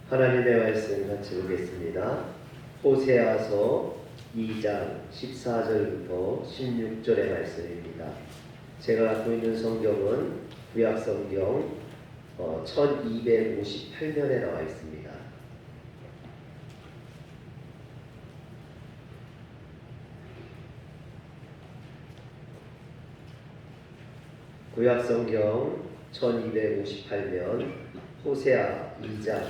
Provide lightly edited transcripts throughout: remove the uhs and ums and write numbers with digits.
하나님의 말씀 같이 보겠습니다. 호세아서 2장 14절부터 16절의 말씀입니다. 제가 갖고 있는 성경은 구약성경 1258면에 나와 있습니다. 구약성경 1258면 호세아 2장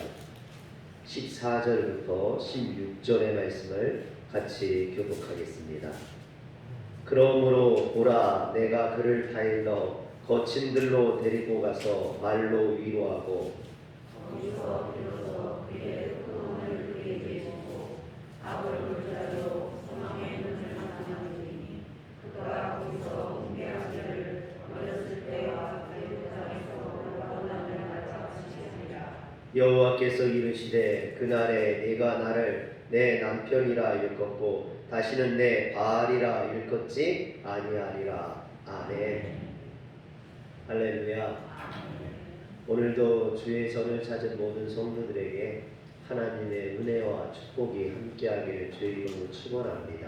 14절부터 16절의 말씀을 같이 교독하겠습니다. 그러므로 보라, 내가 그를 타일러 거친 들로 데리고 가서 말로 위로하고 거기서 일어서 그의 구원을 그에게 주고 밥을 물자로 소망의 눈을 나타나리니 그가 거기서 웅대하기를 어렸을 때와 애국장에서 떠나는 날과 같으시리라. 여호와께서 이르시되 그날에 네가 나를 내 남편이라 일컫고 다시는 내 바알이라 일컫지 아니하리라. 아멘. 할렐루야. 오늘도 주의 전을 찾은 모든 성도들에게 하나님의 은혜와 축복이 함께하기를 주의 이름으로 축원합니다.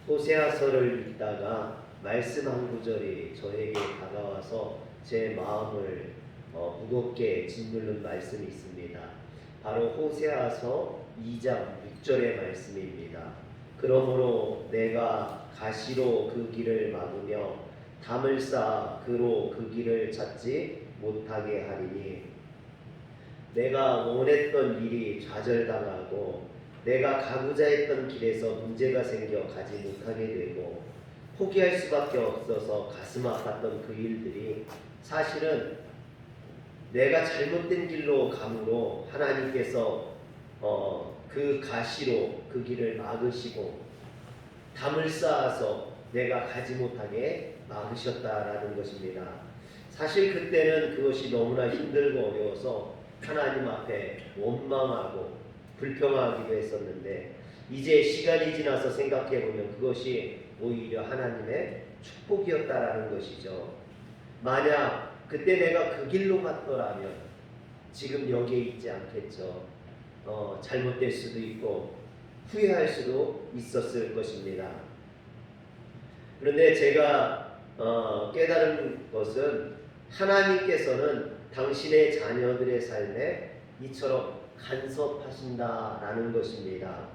호세아서를 읽다가 말씀 한 구절이 저에게 다가와서 제 마음을 무겁게 짓누른 말씀이 있습니다. 바로 호세아서 2장 6절의 말씀입니다. 그러므로 내가 가시로 그 길을 막으며 담을 쌓아 그로 그 길을 찾지 못하게 하리니 내가 원했던 일이 좌절당하고 내가 가고자 했던 길에서 문제가 생겨 가지 못하게 되고 포기할 수밖에 없어서 가슴 아팠던 그 일들이 사실은 내가 잘못된 길로 가므로 하나님께서 그 가시로 그 길을 막으시고 담을 쌓아서 내가 가지 못하게 막으셨다라는 것입니다. 사실 그때는 그것이 너무나 힘들고 어려워서 하나님 앞에 원망하고 불평하기도 했었는데 이제 시간이 지나서 생각해보면 그것이 오히려 하나님의 축복이었다라는 것이죠. 만약 그때 내가 그 길로 갔더라면 지금 여기에 있지 않겠죠. 잘못될 수도 있고 후회할 수도 있었을 것입니다. 그런데 제가 깨달은 것은 하나님께서는 당신의 자녀들의 삶에 이처럼 간섭하신다라는 것입니다.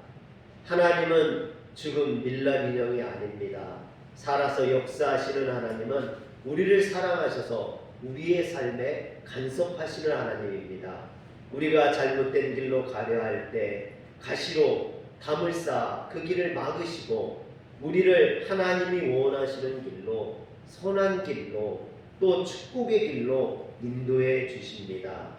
하나님은 죽은 밀랍 인형이 아닙니다. 살아서 역사하시는 하나님은 우리를 사랑하셔서 우리의 삶에 간섭하시는 하나님입니다. 우리가 잘못된 길로 가려 할 때 가시로 담을 쌓아 그 길을 막으시고 우리를 하나님이 원하시는 길로, 선한 길로, 또 축복의 길로 인도해 주십니다.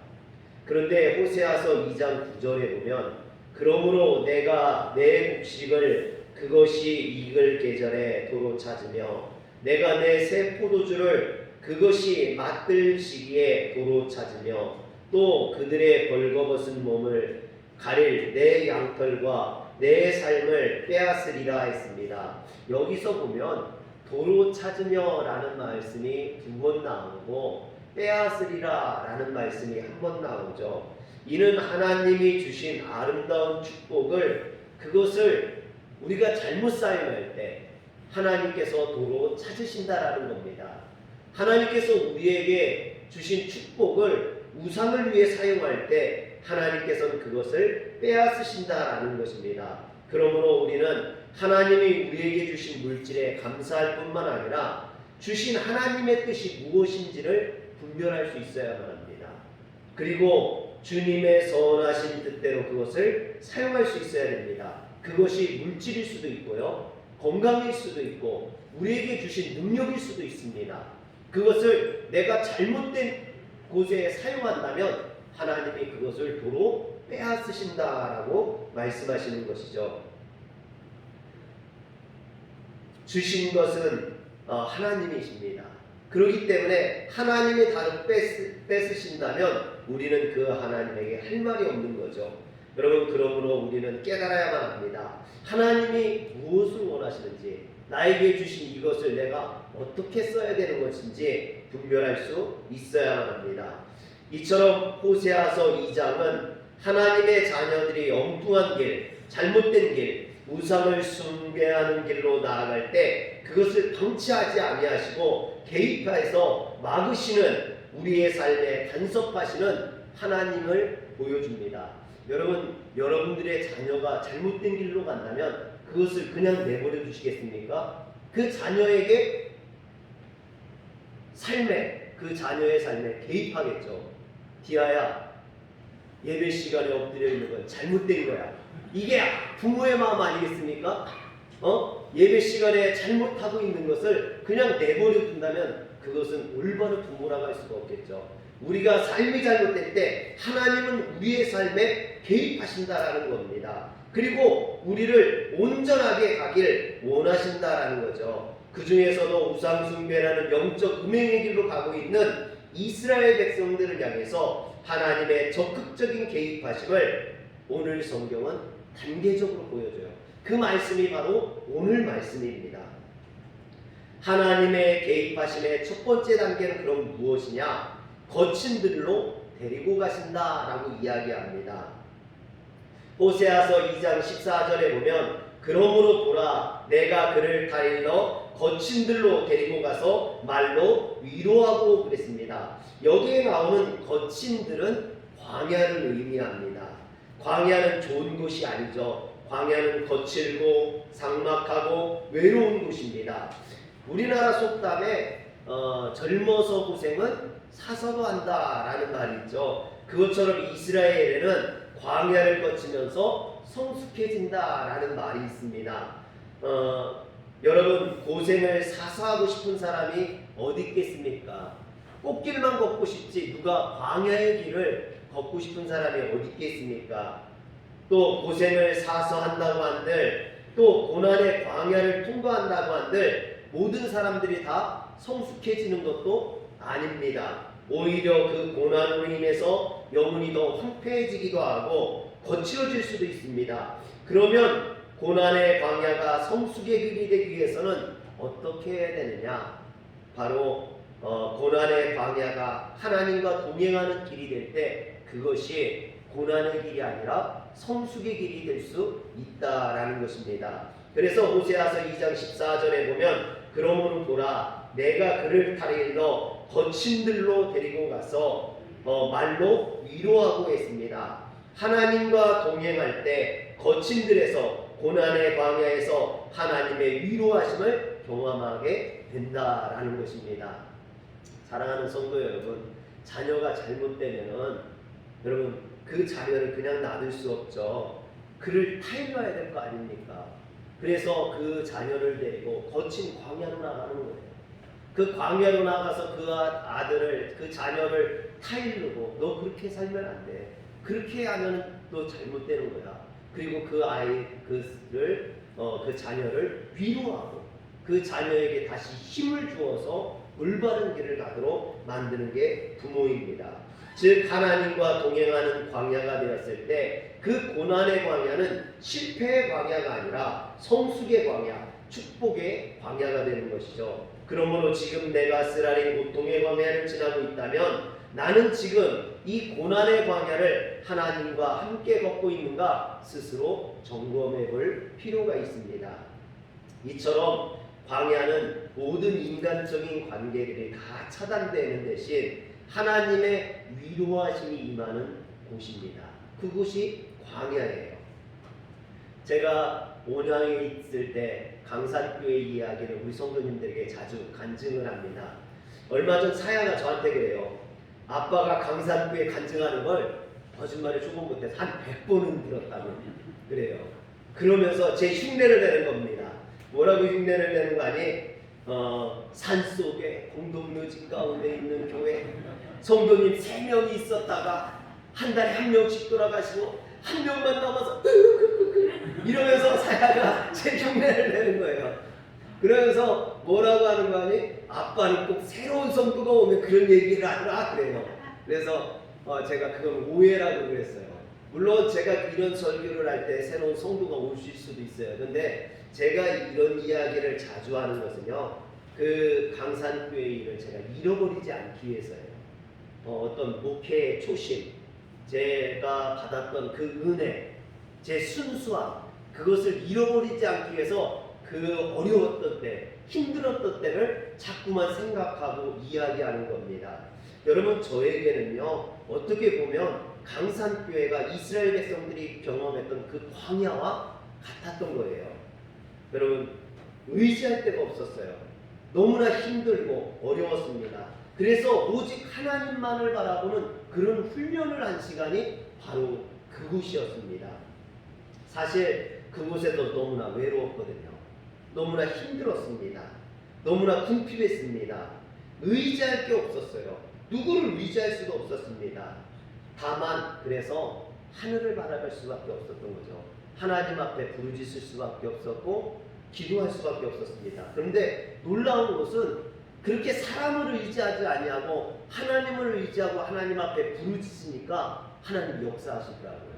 그런데 호세아서 2장 9절에 보면 그러므로 내가 내 곡식을 그것이 익을 계절에 도로 찾으며 내가 내 새 포도주를 그것이 맛들 시기에 도로 찾으며 또 그들의 벌거벗은 몸을 가릴 내 양털과 내 삶을 빼앗으리라 했습니다. 여기서 보면 도로 찾으며 라는 말씀이 2번 나오고 빼앗으리라 라는 말씀이 1번 나오죠. 이는 하나님이 주신 아름다운 축복을 그것을 우리가 잘못 사용할 때 하나님께서 도로 찾으신다라는 겁니다. 하나님께서 우리에게 주신 축복을 우상을 위해 사용할 때 하나님께서는 그것을 빼앗으신다라는 것입니다. 그러므로 우리는 하나님이 우리에게 주신 물질에 감사할 뿐만 아니라 주신 하나님의 뜻이 무엇인지를 분별할 수 있어야만 합니다. 그리고 주님의 선하신 뜻대로 그것을 사용할 수 있어야 됩니다. 그것이 물질일 수도 있고요, 건강일 수도 있고 우리에게 주신 능력일 수도 있습니다. 그것을 내가 잘못된 곳에 사용한다면 하나님이 그것을 도로 빼앗으신다라고 말씀하시는 것이죠. 주신 것은 하나님이십니다. 그렇기 때문에 하나님이 다른 뺏으신다면 우리는 그 하나님에게 할 말이 없는 거죠. 여러분, 그러므로 우리는 깨달아야만 합니다. 하나님이 무엇을 원하시는지, 나에게 주신 이것을 내가 어떻게 써야 되는 것인지 분별할 수 있어야만 합니다. 이처럼 호세아서 2장은 하나님의 자녀들이 엉뚱한 길, 잘못된 길, 우상을 숭배하는 길로 나아갈 때 그것을 방치하지 아니하시고 개입해서 막으시는, 우리의 삶에 간섭하시는 하나님을 보여줍니다. 여러분, 여러분들의 자녀가 잘못된 길로 간다면 그것을 그냥 내버려 두시겠습니까? 그 자녀에게 그 자녀의 삶에 개입하겠죠. 디아야, 예배 시간에 엎드려 있는 건 잘못된 거야. 이게 부모의 마음 아니겠습니까? 예배 시간에 잘못하고 있는 것을 그냥 내버려 둔다면 그것은 올바른 부모라고 할 수가 없겠죠. 우리가 삶이 잘못될 때 하나님은 우리의 삶에 개입하신다라는 겁니다. 그리고 우리를 온전하게 가길 원하신다라는 거죠. 그 중에서도 우상숭배라는 영적 음행의 길로 가고 있는 이스라엘 백성들을 향해서 하나님의 적극적인 개입하심을 오늘 성경은 단계적으로 보여줘요. 그 말씀이 바로 오늘 말씀입니다. 하나님의 개입하심의 첫 번째 단계는 그럼 무엇이냐? 거친 들로 데리고 가신다라고 이야기합니다. 호세아서 2장 14절에 보면 그러므로 보라, 내가 그를 다일러 거친 들로 데리고 가서 말로 위로하고 그랬습니다. 여기에 나오는 거친 들은 광야를 의미합니다. 광야는 좋은 곳이 아니죠. 광야는 거칠고 삭막하고 외로운 곳입니다. 우리나라 속담에 젊어서 고생은 사서도 한다라는 말이 있죠. 그것처럼 이스라엘에는 광야를 거치면서 성숙해진다라는 말이 있습니다. 여러분, 고생을 사서하고 싶은 사람이 어디 있겠습니까? 꽃길만 걷고 싶지 누가 광야의 길을 걷고 싶은 사람이 어디 있겠습니까? 또 고생을 사서 한다고 한들, 또 고난의 광야를 통과한다고 한들 모든 사람들이 다 성숙해지는 것도 아닙니다. 오히려 그 고난으로 인해서 영혼이 더 황폐해지기도 하고 거칠어질 수도 있습니다. 그러면 고난의 광야가 성숙의 길이 되기 위해서는 어떻게 해야 되느냐? 바로 고난의 광야가 하나님과 동행하는 길이 될 때 그것이 고난의 길이 아니라 성숙의 길이 될 수 있다라는 것입니다. 그래서 호세아서 2장 14절에 보면 그러므로 보라, 내가 그를 타일러 거친 들로 데리고 가서 말로 위로하고 했습니다. 하나님과 동행할 때 거친 들에서, 고난의 광야에서 하나님의 위로하심을 경험하게 된다라는 것입니다. 사랑하는 성도 여러분, 자녀가 잘못되면은 여러분 그 자녀를 그냥 놔둘 수 없죠. 그를 타일러야 될 거 아닙니까? 그래서 그 자녀를 데리고 거친 광야로 나가는 거예요. 그 광야로 나가서 그 아들을, 그 자녀를 타일르고 너 그렇게 살면 안 돼. 그렇게 하면 너 잘못되는 거야. 그리고 그 자녀를 위로하고 그 자녀에게 다시 힘을 주어서 올바른 길을 가도록 만드는 게 부모입니다. 즉 하나님과 동행하는 광야가 되었을 때 그 고난의 광야는 실패의 광야가 아니라 성숙의 광야, 축복의 광야가 되는 것이죠. 그러므로 지금 내가 쓰라린 고통의 광야를 지나고 있다면 나는 지금 이 고난의 광야를 하나님과 함께 걷고 있는가 스스로 점검해 볼 필요가 있습니다. 이처럼 광야는 모든 인간적인 관계들이 다 차단되는 대신 하나님의 위로하심이 임하는 곳입니다. 그곳이 광야예요. 제가 온양에 있을 때 강산교회 이야기를 우리 성도님들에게 자주 간증을 합니다. 얼마 전 사야가 저한테 그래요. 아빠가 강산교회 간증하는 걸 거짓말에 조금 못해서 한 100번은 들었다고 그래요. 그러면서 제 흉내를 내는 겁니다. 뭐라고 흉내를 내는 거 아니? 산속에 공동묘지 가운데 있는 교회 성도님 3명이 있었다가 한 달에 1명씩 돌아가시고 1명만 남아서 이러면서 사야가 제 흉내를 내는 거예요. 그러면서 뭐라고 하는 거 아니? 아빠는 꼭 새로운 성도가 오면 그런 얘기를 하더라 그래요. 그래서 제가 그건 오해라고 그랬어요. 물론 제가 이런 설교를 할 때 새로운 성도가 오실 수도 있어요. 근데 제가 이런 이야기를 자주 하는 것은요, 그 강산교회 일을 제가 잃어버리지 않기 위해서예요. 어떤 목회의 초심, 제가 받았던 그 은혜, 제 순수함, 그것을 잃어버리지 않기 위해서 그 어려웠던 때, 힘들었던 때를 자꾸만 생각하고 이야기하는 겁니다. 여러분, 저에게는요, 어떻게 보면 강산교회가 이스라엘 백성들이 경험했던 그 광야와 같았던 거예요. 여러분, 의지할 데가 없었어요. 너무나 힘들고 어려웠습니다. 그래서 오직 하나님만을 바라보는 그런 훈련을 한 시간이 바로 그곳이었습니다. 사실 그곳에도 너무나 외로웠거든요. 너무나 힘들었습니다. 너무나 궁핍했습니다. 의지할 게 없었어요. 누구를 의지할 수도 없었습니다. 다만 그래서 하늘을 바라볼 수밖에 없었던 거죠. 하나님 앞에 부르짖을 수밖에 없었고 기도할 수밖에 없었습니다. 그런데 놀라운 것은 그렇게 사람을 의지하지 아니하고 하나님을 의지하고 하나님 앞에 부르짖으니까 하나님 역사하시더라고요.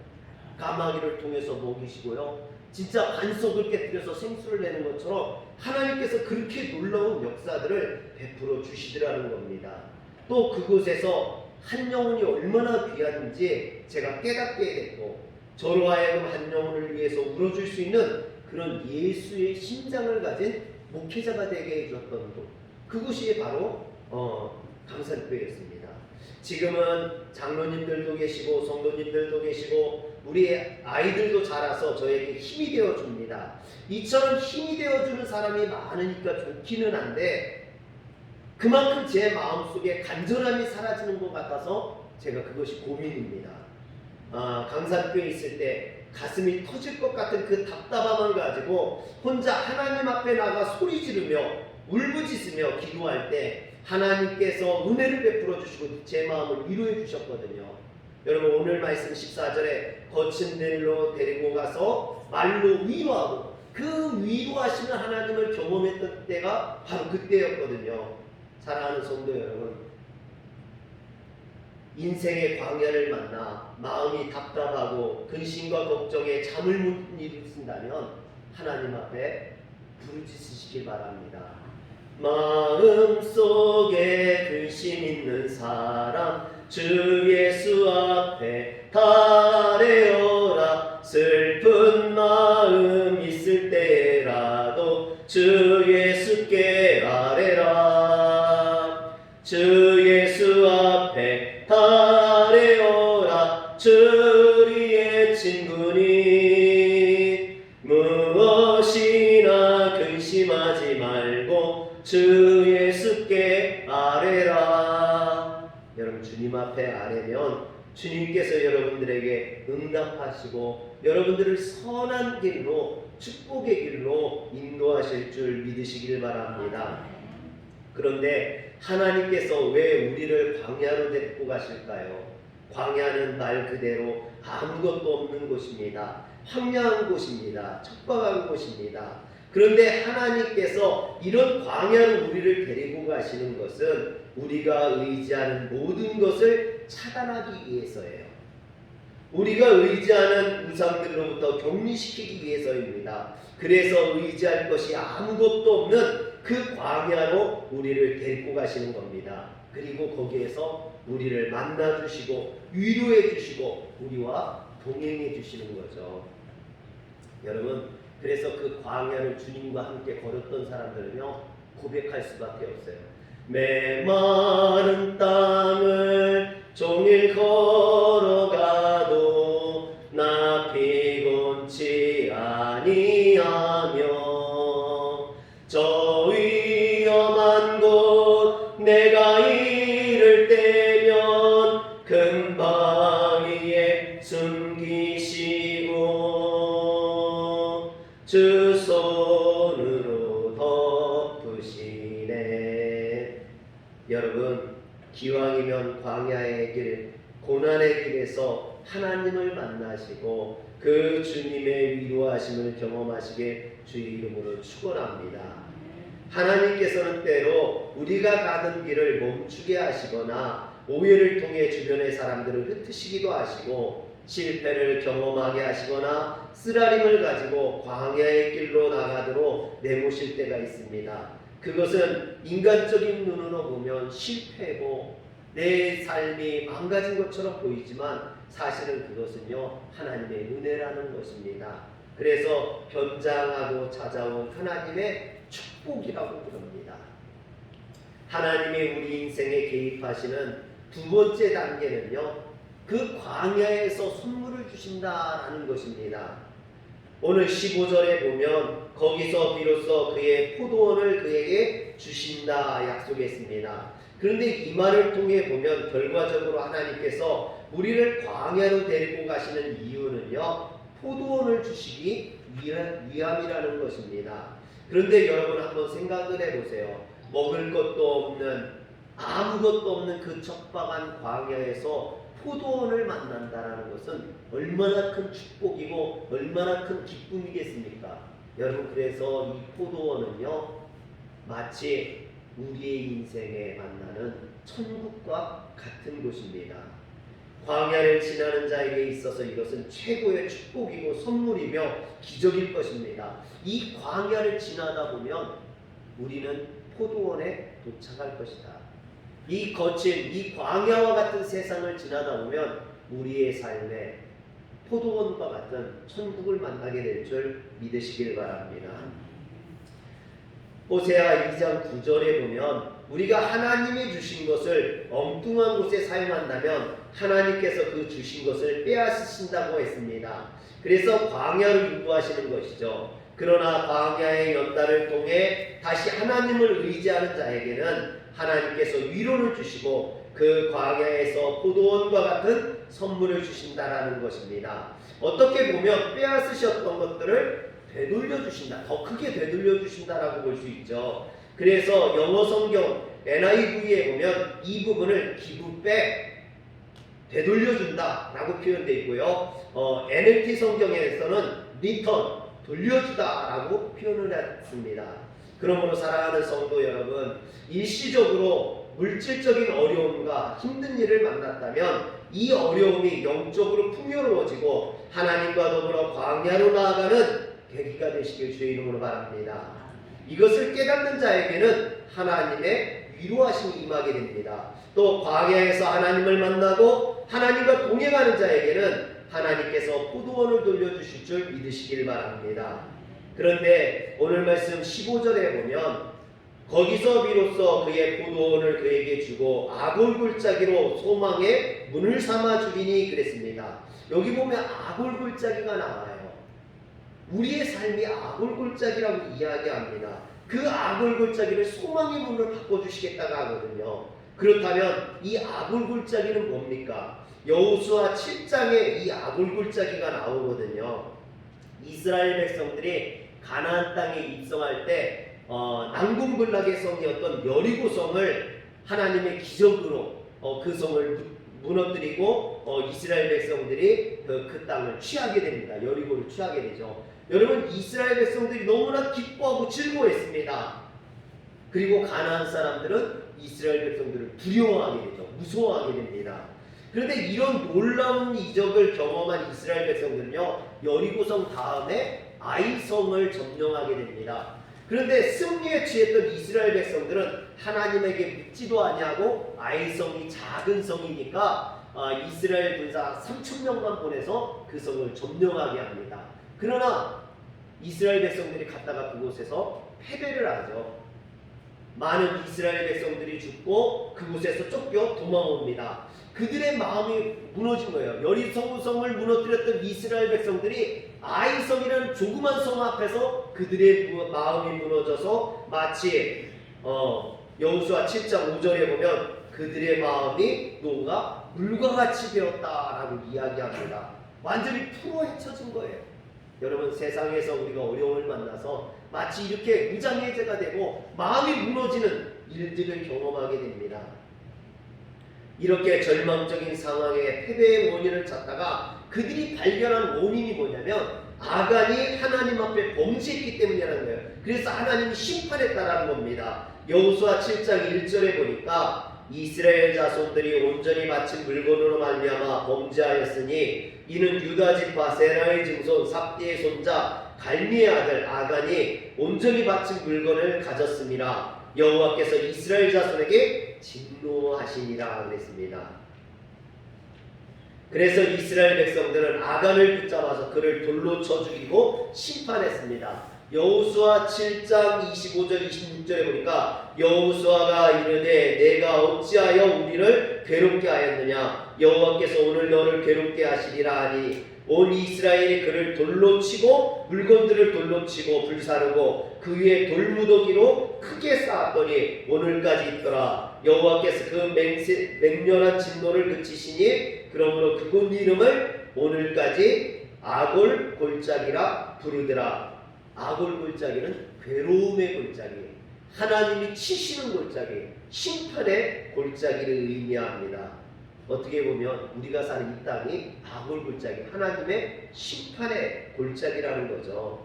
까마귀를 통해서 먹이시고요, 진짜 반석을 깨뜨려서 생수를 내는 것처럼 하나님께서 그렇게 놀라운 역사들을 베풀어 주시더라는 겁니다. 또 그곳에서 한 영혼이 얼마나 귀한지 제가 깨닫게 됐고, 저로 하여금 한 영혼을 위해서 울어줄 수 있는 그런 예수의 심장을 가진 목회자가 되게 해주었던 곳, 그곳이 바로 강산교회였습니다. 지금은 장로님들도 계시고 성도님들도 계시고 우리 아이들도 자라서 저에게 힘이 되어줍니다. 이처럼 힘이 되어주는 사람이 많으니까 좋기는 한데 그만큼 제 마음속에 간절함이 사라지는 것 같아서 제가 그것이 고민입니다. 강산교회에 있을 때 가슴이 터질 것 같은 그 답답함을 가지고 혼자 하나님 앞에 나가 소리 지르며 울부짖으며 기도할 때 하나님께서 은혜를 베풀어 주시고 제 마음을 위로해 주셨거든요. 여러분, 오늘 말씀 14절에 거친 데로 데리고 가서 말로 위로하고, 그 위로하시는 하나님을 경험했던 때가 바로 그때였거든요. 사랑하는 성도 여러분, 인생의 광야를 만나 마음이 답답하고 근심과 걱정에 잠을 못 이루신다면 하나님 앞에 부르짖으시길 바랍니다. 마음속에 근심 있는 사람 주 예수 앞에 달래어라. 슬픈 마음 있을 때라도 주 예수께 아뢰라. 주 예수 앞에 달래어라. 주 우리의 친구니 무엇이나 근심하지 말고 주 예수께 아뢰라. 여러분, 주님 앞에 아뢰면 주님께서 여러분들에게 응답하시고 여러분들을 선한 길로, 축복의 길로 인도하실 줄 믿으시길 바랍니다. 그런데 하나님께서 왜 우리를 광야로 데리고 가실까요? 광야는 말 그대로 아무것도 없는 곳입니다. 황량한 곳입니다. 척박한 곳입니다. 그런데 하나님께서 이런 광야로 우리를 데리고 가시는 것은 우리가 의지하는 모든 것을 차단하기 위해서예요. 우리가 의지하는 우상들로부터 격리시키기 위해서입니다. 그래서 의지할 것이 아무것도 없는 그 광야로 우리를 데리고 가시는 겁니다. 그리고 거기에서 우리를 만나주시고 위로해 주시고 우리와 동행해 주시는 거죠. 여러분, 그래서 그 광야를 주님과 함께 걸었던 사람들은요, 고백할 수밖에 없어요. 메마른 땅을 종일 걸어가도 나 피곤치 아니하며 저 위험한 곳 내가 이를 때면 금방 위에 숨기시고 주 손으로 덮으시네. 여러분, 기왕이면 광야의 길, 고난의 길에서 하나님을 만나시고 그 주님의 위로하심을 경험하시게 주의 이름으로 축원합니다. 하나님께서는 때로 우리가 가던 길을 멈추게 하시거나 오해를 통해 주변의 사람들을 흩으시기도 하시고 실패를 경험하게 하시거나 쓰라림을 가지고 광야의 길로 나가도록 내모실 때가 있습니다. 그것은 인간적인 눈으로 보면 실패고 내 삶이 망가진 것처럼 보이지만 사실은 그것은요 하나님의 은혜라는 것입니다. 그래서 변장하고 찾아온 하나님의 축복이라고 부릅니다. 하나님이 우리 인생에 개입하시는 두 번째 단계는요 그 광야에서 선물을 주신다라는 것입니다. 오늘 15절에 보면 거기서 비로소 그의 포도원을 그에게 주신다 약속했습니다. 그런데 이 말을 통해 보면 결과적으로 하나님께서 우리를 광야로 데리고 가시는 이유는요 포도원을 주시기 위함이라는 것입니다. 그런데 여러분 한번 생각을 해보세요. 먹을 것도 없는 아무것도 없는 그 척박한 광야에서 포도원을 만난다라는 것은 얼마나 큰 축복이고 얼마나 큰 기쁨이겠습니까? 여러분 그래서 이 포도원은요 마치 우리의 인생에 만나는 천국과 같은 곳입니다. 광야를 지나는 자에게 있어서 이것은 최고의 축복이고 선물이며 기적일 것입니다. 이 광야를 지나다 보면 우리는 포도원에 도착할 것이다. 이 거친 이 광야와 같은 세상을 지나다 보면 우리의 삶에 포도원과 같은 천국을 만나게 될 줄 믿으시길 바랍니다. 호세아 2장 9절에 보면 우리가 하나님이 주신 것을 엉뚱한 곳에 사용한다면 하나님께서 그 주신 것을 빼앗으신다고 했습니다. 그래서 광야로 인도하시는 것이죠. 그러나 광야의 연단을 통해 다시 하나님을 의지하는 자에게는 하나님께서 위로를 주시고 그 광야에서 포도원과 같은 선물을 주신다라는 것입니다. 어떻게 보면 빼앗으셨던 것들을 되돌려 주신다, 더 크게 되돌려 주신다라고 볼 수 있죠. 그래서 영어 성경 NIV에 보면 이 부분을 기부백 되돌려 준다라고 표현되어 있고요. NLT 성경에서는 return 돌려주다라고 표현을 했습니다. 그러므로 사랑하는 성도 여러분, 일시적으로 물질적인 어려움과 힘든 일을 만났다면 이 어려움이 영적으로 풍요로워지고 하나님과 더불어 광야로 나아가는 계기가 되시길 주의 이름으로 바랍니다. 이것을 깨닫는 자에게는 하나님의 위로하심이 임하게 됩니다. 또 광야에서 하나님을 만나고 하나님과 동행하는 자에게는 하나님께서 포도원을 돌려주실 줄 믿으시길 바랍니다. 그런데 오늘 말씀 15절에 보면 거기서 비로소 그의 포도원을 그에게 주고 아골골짜기로 소망의 문을 삼아 주리니 그랬습니다. 여기 보면 아골골짜기가 나와요. 우리의 삶이 아골골짜기라고 이야기합니다. 그 아골골짜기를 소망의 문으로 바꿔주시겠다고 하거든요. 그렇다면 이 아골골짜기는 뭡니까? 여호수아 7장에 이 아골골짜기가 나오거든요. 이스라엘 백성들이 가나안 땅에 입성할 때 난공불락의 성이었던 여리고성을 하나님의 기적으로 그 성을 무너뜨리고 이스라엘 백성들이 그 땅을 취하게 됩니다. 여리고를 취하게 되죠. 여러분 이스라엘 백성들이 너무나 기뻐하고 즐거워했습니다. 그리고 가나안 사람들은 이스라엘 백성들을 두려워하게 되죠. 무서워하게 됩니다. 그런데 이런 놀라운 이적을 경험한 이스라엘 백성들은요 여리고성 다음에 아이성을 점령하게 됩니다. 그런데 승리에 취했던 이스라엘 백성들은 하나님에게 묻지도 아니하고 아이성이 작은 성이니까 이스라엘 군사 3,000명만 보내서 그 성을 점령하게 합니다. 그러나 이스라엘 백성들이 갔다가 그곳에서 패배를 하죠. 많은 이스라엘 백성들이 죽고 그곳에서 쫓겨 도망옵니다. 그들의 마음이 무너진 거예요. 여리고성을 무너뜨렸던 이스라엘 백성들이 아이성이라는 조그만 성 앞에서 그들의 마음이 무너져서 마치 여호수아 7장 5절에 보면 그들의 마음이 노가 물과 같이 되었다라고 이야기합니다. 완전히 풀어 헤쳐진 거예요. 여러분 세상에서 우리가 어려움을 만나서 마치 이렇게 무장해제가 되고 마음이 무너지는 일들을 경험하게 됩니다. 이렇게 절망적인 상황에 패배의 원인을 찾다가 그들이 발견한 원인이 뭐냐면 아간이 하나님 앞에 범죄했기 때문이라는 거예요. 그래서 하나님이 심판했다라는 겁니다. 여호수아 7장 1절에 보니까 이스라엘 자손들이 온전히 바친 물건으로 말미암아 범죄하였으니 이는 유다 지파 세라의 증손 삽디의 손자 갈미의 아들 아간이 온전히 바친 물건을 가졌음이라. 여호와께서 이스라엘 자손에게 진노하시니라 그랬습니다. 그래서 이스라엘 백성들은 아간을 붙잡아서 그를 돌로 쳐 죽이고 심판했습니다. 여호수아 7장 25절 26절에 보니까 여호수아가 이르되 내가 어찌하여 우리를 괴롭게 하였느냐 여호와께서 오늘 너를 괴롭게 하시리라 하니 온 이스라엘이 그를 돌로 치고 물건들을 돌로 치고 불사르고 그 위에 돌무더기로 크게 쌓았더니 오늘까지 있더라. 여호와께서 그 맹렬한 진노를 그치시니 그러므로 그곳 이름을 오늘까지 아골 골짜기라 부르더라. 아골 골짜기는 괴로움의 골짜기, 하나님이 치시는 골짜기, 심판의 골짜기를 의미합니다. 어떻게 보면 우리가 사는 이 땅이 아골 골짜기, 하나님의 심판의 골짜기라는 거죠.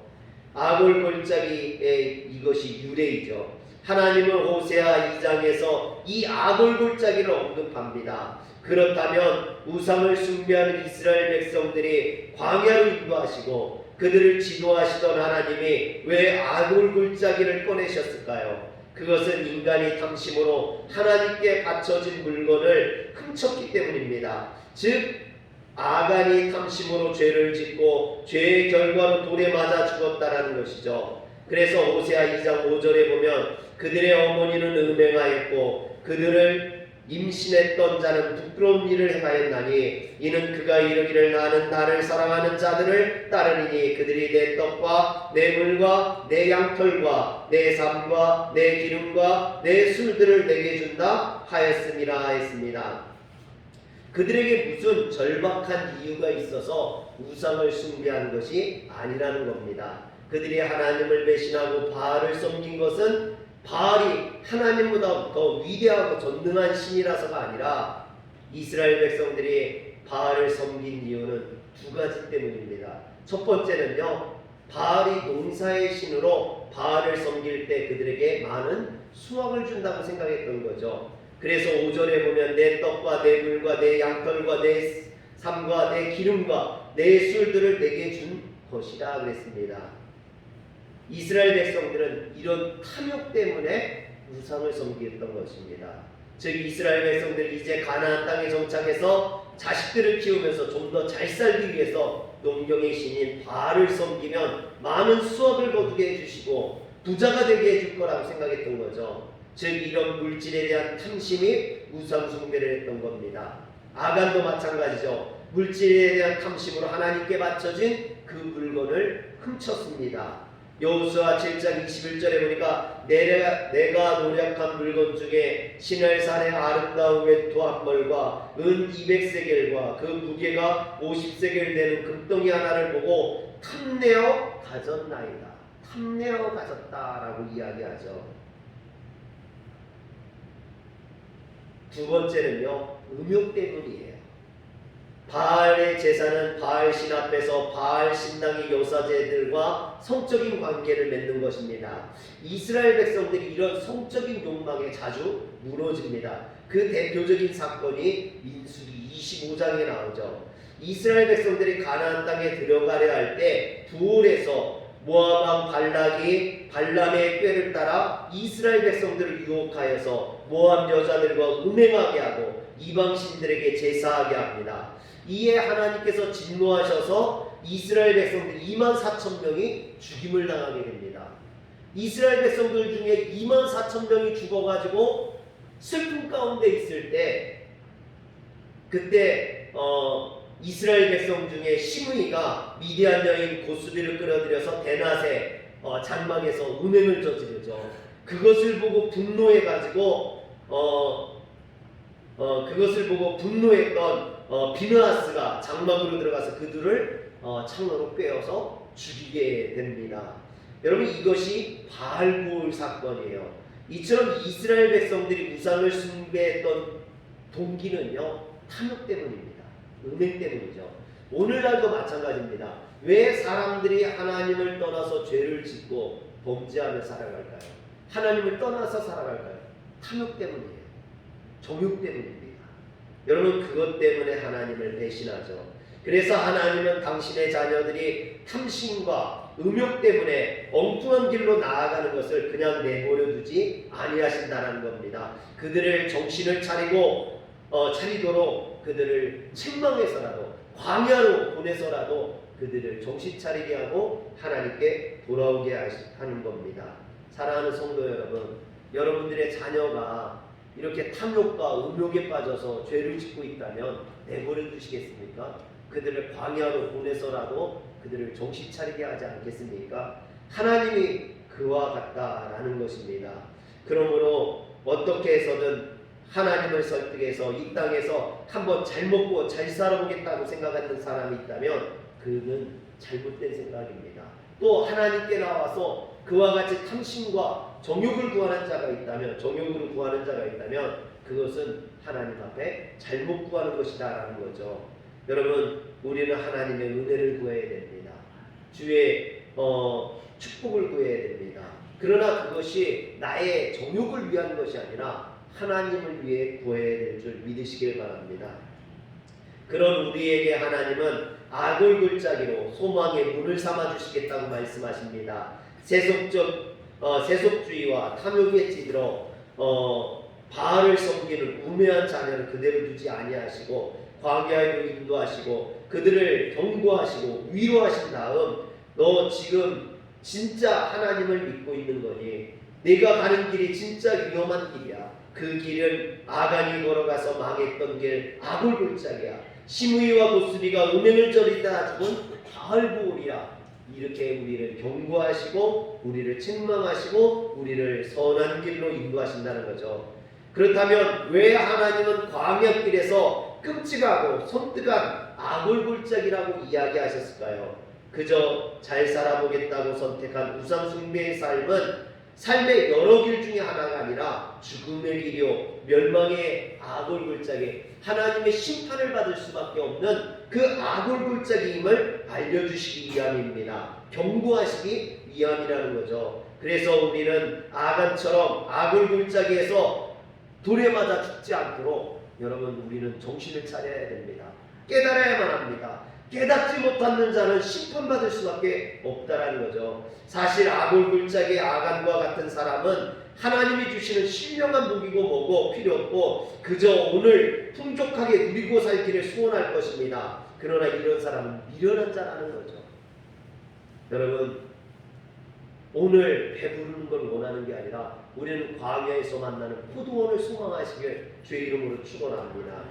아골 골짜기의 이것이 유래이죠. 하나님은 호세아 2장에서 이 아골 골짜기를 언급합니다. 그렇다면 우상을 숭배하는 이스라엘 백성들이 광야로 인도하시고 그들을 지도하시던 하나님이 왜 아골 골짜기를 꺼내셨을까요? 그것은 인간이 탐심으로 하나님께 바쳐진 물건을 훔쳤기 때문입니다. 즉 아간이 탐심으로 죄를 짓고 죄의 결과로 돌에 맞아 죽었다라는 것이죠. 그래서 호세아 2장 5절에 보면 그들의 어머니는 음행하였고 그들을 임신했던 자는 부끄러운 일을 행하였나니 이는 그가 이르기를 나는 나를 사랑하는 자들을 따르리니 그들이 내 떡과 내 물과 내 양털과 내 삶과 내 기름과 내 술들을 내게 준다 하였음이라 했습니다. 그들에게 무슨 절박한 이유가 있어서 우상을 숭배한 것이 아니라는 겁니다. 그들이 하나님을 배신하고 바알을 섬긴 것은 바알이 하나님보다 더 위대하고 전능한 신이라서가 아니라 이스라엘 백성들이 바알을 섬긴 이유는 두 가지 때문입니다. 첫 번째는요, 바알이 농사의 신으로 바알을 섬길 때 그들에게 많은 수확을 준다고 생각했던 거죠. 그래서 5절에 보면 내 떡과 내 물과 내 양털과 내 삶과 내 기름과 내 술들을 내게 준 것이라 그랬습니다. 이스라엘 백성들은 이런 탐욕 때문에 우상을 섬겼던 것입니다. 즉 이스라엘 백성들이 이제 가나안 땅에 정착해서 자식들을 키우면서 좀 더 잘 살기 위해서 농경의 신인 바알을 섬기면 많은 수확을 거두게 해주시고 부자가 되게 해줄 거라고 생각했던 거죠. 즉 이런 물질에 대한 탐심이 우상 숭배를 했던 겁니다. 아간도 마찬가지죠. 물질에 대한 탐심으로 하나님께 바쳐진 그 물건을 훔쳤습니다. 여호수아 7장 21절에 보니까 내가 노력한 물건 중에 시내산의 아름다운 외투 한 벌과 은 200세겔과 그 무게가 50세겔 되는 금덩이 하나를 보고 탐내어 가졌나이다. 탐내어 가졌다라고 이야기하죠. 두 번째는요, 음욕 때문이에요. 바알의 제사는 바알 신 앞에서 바알 신당의 여사제들과 성적인 관계를 맺는 것입니다. 이스라엘 백성들이 이런 성적인 욕망에 자주 무너집니다. 그 대표적인 사건이 민수기 25장에 나오죠. 이스라엘 백성들이 가나안 땅에 들어가려 할 때 두올에서 모압 왕 발락이 발람의 꾀를 따라 이스라엘 백성들을 유혹하여서 모압 여자들과 음행하게 하고 이방 신들에게 제사하게 합니다. 이에 하나님께서 진노하셔서 이스라엘 백성들 24,000명이 죽임을 당하게 됩니다. 이스라엘 백성들 중에 24,000명이 죽어가지고 슬픔 가운데 있을 때 그때 이스라엘 백성 중에 시므이가 미디안 여인 고수비를 끌어들여서 대낮에 장막에서 음행을 저지르죠. 그것을 보고 분노해가지고 그것을 보고 분노했던 비느하스가 장막으로 들어가서 그들을 창으로 꿰어서 죽이게 됩니다. 여러분 이것이 바알고울 사건이에요. 이처럼 이스라엘 백성들이 우상을 숭배했던 동기는요 탐욕 때문입니다. 음행 때문이죠. 오늘날도 마찬가지입니다. 왜 사람들이 하나님을 떠나서 죄를 짓고 범죄하며 살아갈까요? 하나님을 떠나서 살아갈까요? 탐욕 때문이에요. 정욕 때문입니다. 여러분 그것 때문에 하나님을 배신하죠. 그래서 하나님은 당신의 자녀들이 탐심과 음욕 때문에 엉뚱한 길로 나아가는 것을 그냥 내버려 두지 아니하신다는 겁니다. 그들을 정신을 차리도록 그들을 책망해서라도 광야로 보내서라도 그들을 정신 차리게 하고 하나님께 돌아오게 하는 겁니다. 사랑하는 성도 여러분, 여러분들의 자녀가 이렇게 탐욕과 음욕에 빠져서 죄를 짓고 있다면 내버려 두시겠습니까? 그들을 광야로 보내서라도 그들을 정신 차리게 하지 않겠습니까? 하나님이 그와 같다라는 것입니다. 그러므로 어떻게 해서든 하나님을 설득해서 이 땅에서 한번 잘 먹고 잘 살아보겠다고 생각하는 사람이 있다면 그는 잘못된 생각입니다. 또 하나님께 나와서 그와 같이 탐심과 정욕을 구하는 자가 있다면, 정욕으로 구하는 자가 있다면 그것은 하나님 앞에 잘못 구하는 것이다라는 거죠. 여러분, 우리는 하나님의 은혜를 구해야 됩니다. 주의 축복을 구해야 됩니다. 그러나 그것이 나의 정욕을 위한 것이 아니라 하나님을 위해 구해야 될 줄 믿으시길 바랍니다. 그런 우리에게 하나님은 아골골짜기로 소망의 문을 삼아 주시겠다고 말씀하십니다. 세속주의와 탐욕에 찌들어 바알을 섬기는 우매한 자녀를 그대로 두지 아니하시고 광야로 인도하시고 그들을 경고하시고 위로하신 다음, 너 지금 진짜 하나님을 믿고 있는 거니? 내가 가는 길이 진짜 위험한 길이야. 그 길은 아간이 걸어가서 망했던 길 아골골짜기야. 시므이와 고스비가 음행을 저리다 죽은 바알보올이야. 이렇게 우리를 경고하시고 우리를 책망하시고 우리를 선한 길로 인도하신다는 거죠. 그렇다면 왜 하나님은 광야길에서 끔찍하고 섬뜩한 아골골짜기라고 이야기하셨을까요? 그저 잘 살아보겠다고 선택한 우상숭배의 삶은 삶의 여러 길 중에 하나가 아니라 죽음의 길이요 멸망의 아골골짜기, 하나님의 심판을 받을 수밖에 없는 그 아골골짜기임을 알려주시기 위함입니다. 경고하시기 위함이라는 거죠. 그래서 우리는 아간처럼 아골골짜기에서 돌에 맞아 죽지 않도록 여러분, 우리는 정신을 차려야 됩니다. 깨달아야만 합니다. 깨닫지 못하는 자는 심판받을 수밖에 없다라는 거죠. 사실 아골골짜기의 아간과 같은 사람은 하나님이 주시는 신령한 무기고 뭐고 필요 없고 그저 오늘 풍족하게 누리고 살기를 소원할 것입니다. 그러나 이런 사람은 미련한 자라는 거죠. 여러분, 오늘 배부르는 걸 원하는 게 아니라 우리는 광야에서 만나는 포도원을 소망하시길 주의 이름으로 축원합니다.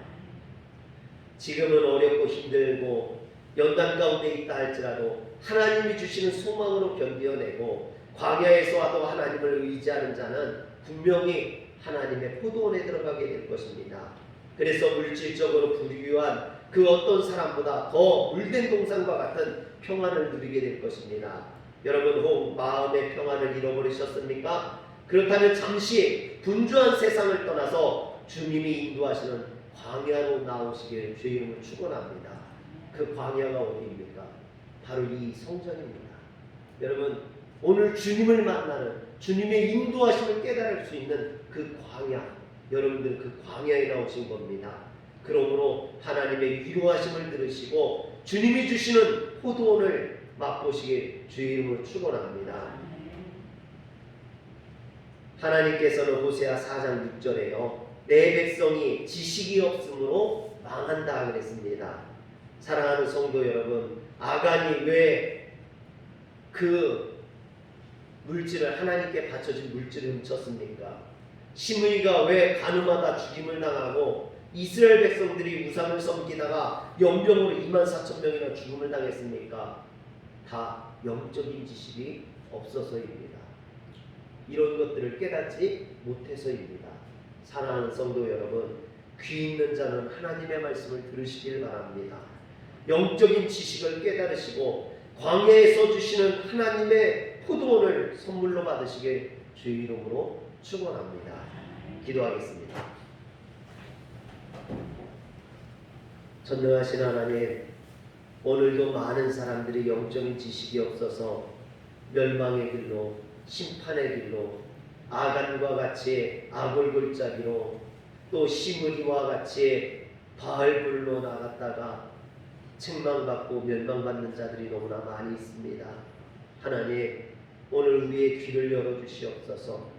지금은 어렵고 힘들고 연단 가운데 있다 할지라도 하나님이 주시는 소망으로 견뎌내고 광야에서와도 하나님을 의지하는 자는 분명히 하나님의 포도원에 들어가게 될 것입니다. 그래서 물질적으로 부유한 그 어떤 사람보다 더 물된 동산과 같은 평안을 누리게 될 것입니다. 여러분, 혹 마음의 평안을 잃어버리셨습니까? 그렇다면 잠시 분주한 세상을 떠나서 주님이 인도하시는 광야로 나오시길 주의 이름으로 축원합니다. 그 광야가 어디입니까? 바로 이 성전입니다. 여러분, 오늘 주님을 만나는 주님의 인도하심을 깨달을 수 있는 그 광야, 여러분들 그 광야에 나오신 겁니다. 그러므로 하나님의 위로하심을 들으시고 주님이 주시는 포도원을 맛보시길 주의 이름으로 축원합니다. 하나님께서는 호세아 4장 6절에요. 내 백성이 지식이 없으므로 망한다 그랬습니다. 사랑하는 성도 여러분, 아간이 왜 그 물질을 하나님께 바쳐진 물질을 훔쳤습니까? 시므이가 왜 가늠하다 죽임을 당하고 이스라엘 백성들이 우상을 섬기다가 연병으로 24,000명이나 죽음을 당했습니까? 다 영적인 지식이 없어서입니다. 이런 것들을 깨닫지 못해서입니다. 사랑하는 성도 여러분, 귀 있는 자는 하나님의 말씀을 들으시길 바랍니다. 영적인 지식을 깨달으시고 광야에서 주시는 하나님의 포도원을 선물로 받으시길 주의 이름으로 축원합니다. 기도하겠습니다. 전능하신 하나님, 오늘도 많은 사람들이 영적인 지식이 없어서 멸망의 길로, 심판의 길로, 아간과 같이 아골골짜기로, 또 시므리와 같이 바알불로 나갔다가 책망받고 멸망받는 자들이 너무나 많이 있습니다. 하나님, 오늘 우리의 귀를 열어주시옵소서.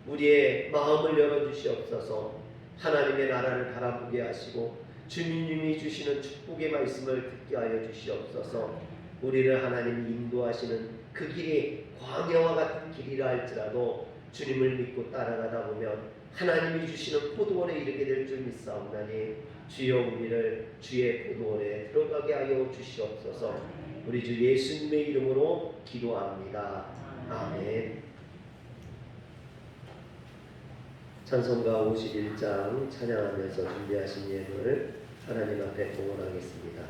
우리의 마음을 열어주시옵소서. 하나님의 나라를 바라보게 하시고 주님이 주시는 축복의 말씀을 듣게 하여 주시옵소서. 우리를 하나님이 인도하시는 그 길이 광야와 같은 길이라 할지라도 주님을 믿고 따라가다 보면 하나님이 주시는 포도원에 이르게 될 줄 믿사옵나니 주여 우리를 주의 포도원에 들어가게 하여 주시옵소서. 우리 주 예수님의 이름으로 기도합니다. 아멘. 찬송가 51장 찬양하면서 준비하신 예물을 하나님 앞에 봉헌하겠습니다.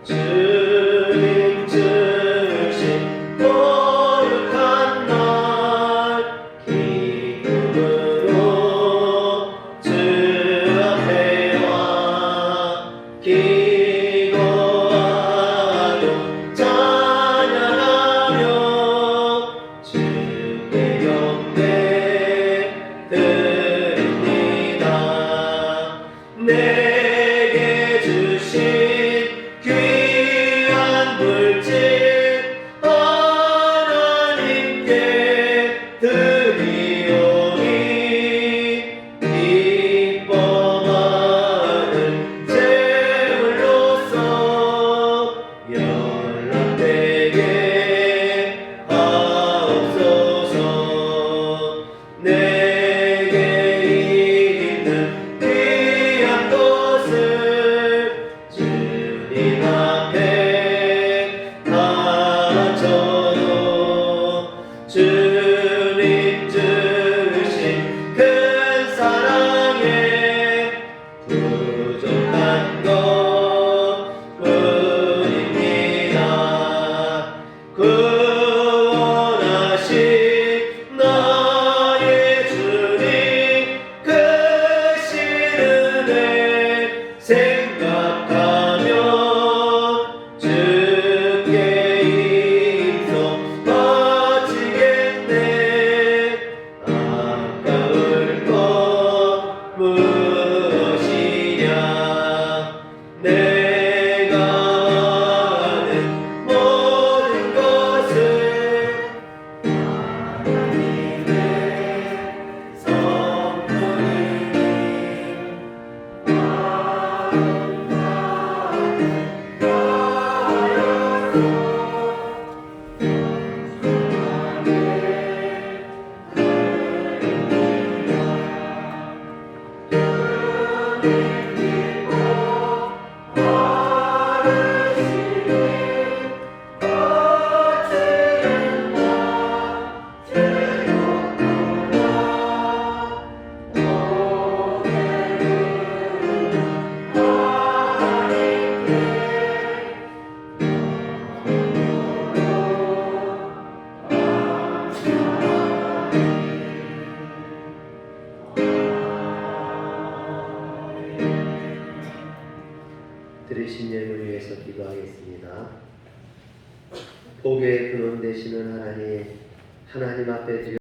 주님 주신 거룩한 날 기쁨으로 주 앞에 와 기도하며 찬양하며 주께 경배 드립니다. 내게 주신 귀한 물질 하나님께 드리오니 기뻐하는 제물로서 연락되게 하옵소서. 내게 있는 귀한 것을 주님 앞에 바쳐도 주님 주신 큰 사랑에 부족한 것뿐입니다. 구원하신 나의 주님 크신 은혜 생각하며 주께 입송 바치겠네. 아까울 것 무엇이냐. 내가 아는 모든 것을 하나님의 선물이니 들으신 예물을 위해서 기도하겠습니다. 복의 근원 되시는 하나님 앞에 드려